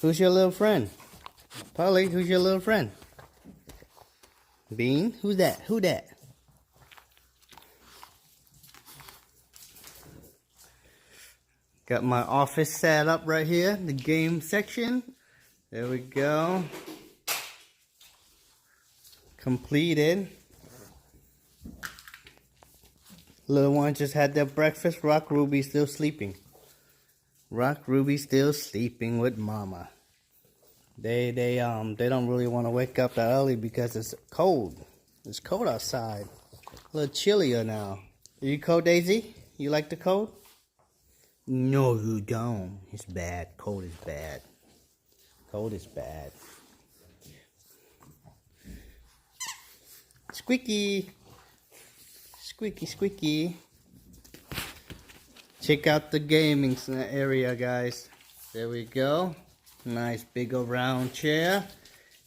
Who's your little friend? Polly, who's your little friend? Bean? Who's that? Who that? Got my office set up right here, the game section. There we go. Completed. Little one just had their breakfast. Rock Ruby still sleeping. Rock Ruby still sleeping with mama. They don't really want to wake up that early because it's cold. It's cold outside. A little chillier now. Are you cold, Daisy? You like the cold? No, you don't. It's bad. Cold is bad. Cold is bad. Squeaky. Squeaky, squeaky. Check out the gaming area, guys. There we go. Nice big old round chair.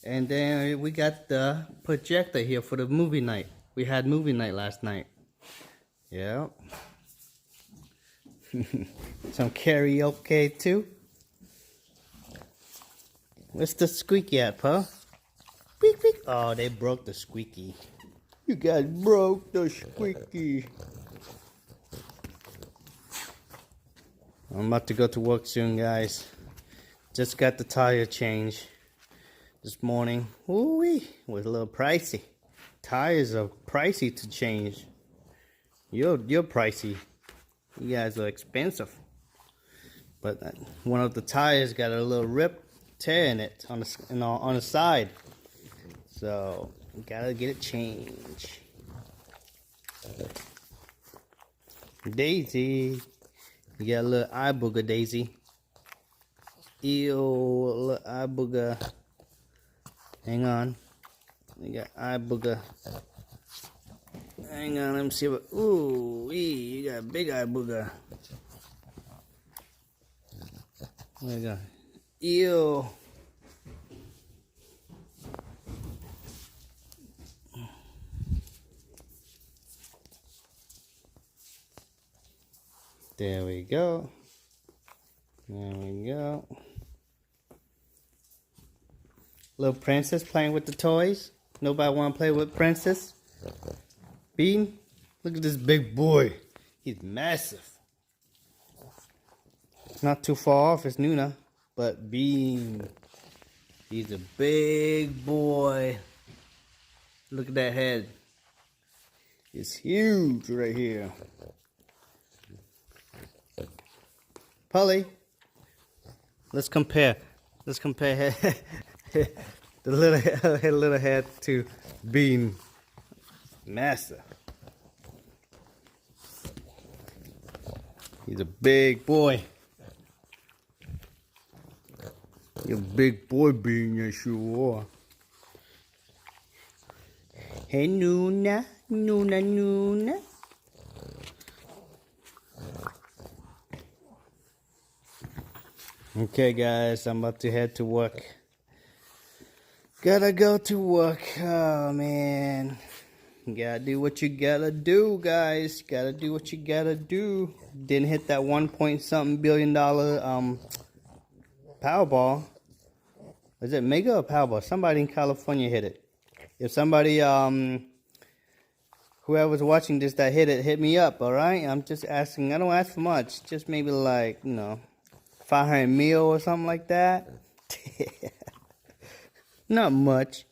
And then we got the projector here for the movie night. We had movie night last night. Yep. Some karaoke too. Where's the squeaky at, Paul? Squeak, squeak. Oh, they broke the squeaky. You guys broke the squeaky. I'm about to go to work soon, guys. Just got the tire change this morning. Ooh-wee, it was a little pricey. Tires are pricey to change. You're pricey. You guys are expensive. But one of the tires got a little rip, tear in it on the side. So gotta get it changed. Daisy, you got a little eye booger, Daisy. Ew, a little eye booger. Hang on. You got eye booger. Hang on, let me see what. Ooh, you got a big eye booger. There you go. Ew. There we go. There we go. Little princess playing with the toys. Nobody want to play with princess? Bean, look at this big boy. He's massive. Not too far off, it's Nuna. But Bean, he's a big boy. Look at that head. It's huge right here. Polly, let's compare. Let's compare the little head to Bean. Massive. He's a big boy. You're a big boy, Bean, yes you are. Hey, Nuna, Nuna, Nuna. Okay, guys, I'm about to head to work. Gotta go to work. Oh, man. You gotta do what you gotta do, guys. Gotta do what you gotta do. Didn't hit that 1-point-something billion Powerball. Was it Mega or Powerball? Somebody in California hit it. If somebody, whoever's watching this that hit it, hit me up, alright? I'm just asking. I don't ask for much. Just maybe like, 500 mil or something like that. Not much.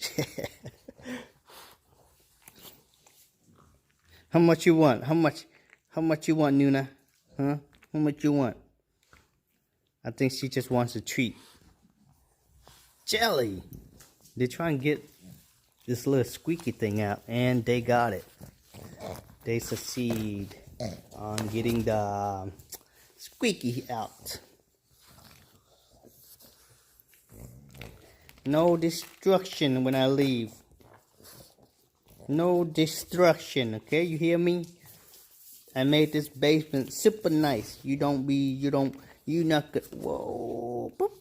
How much you want? How much you want, Nuna? Huh? How much you want? I think she just wants a treat. Jelly! They try and get this little squeaky thing out, and they got it. They succeed on getting the squeaky out. No destruction when I leave. No destruction, okay? You hear me? I made this basement super nice. You're not gonna, whoa, boop.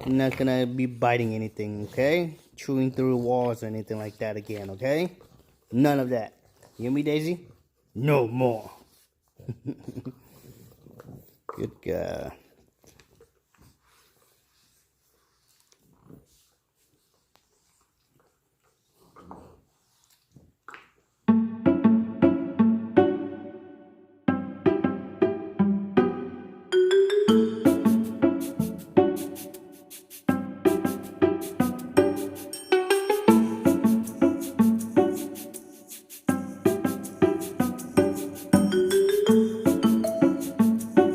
You're not gonna be biting anything, okay? Chewing through walls or anything like that again, okay? None of that. You hear me, Daisy? No more. Good guy.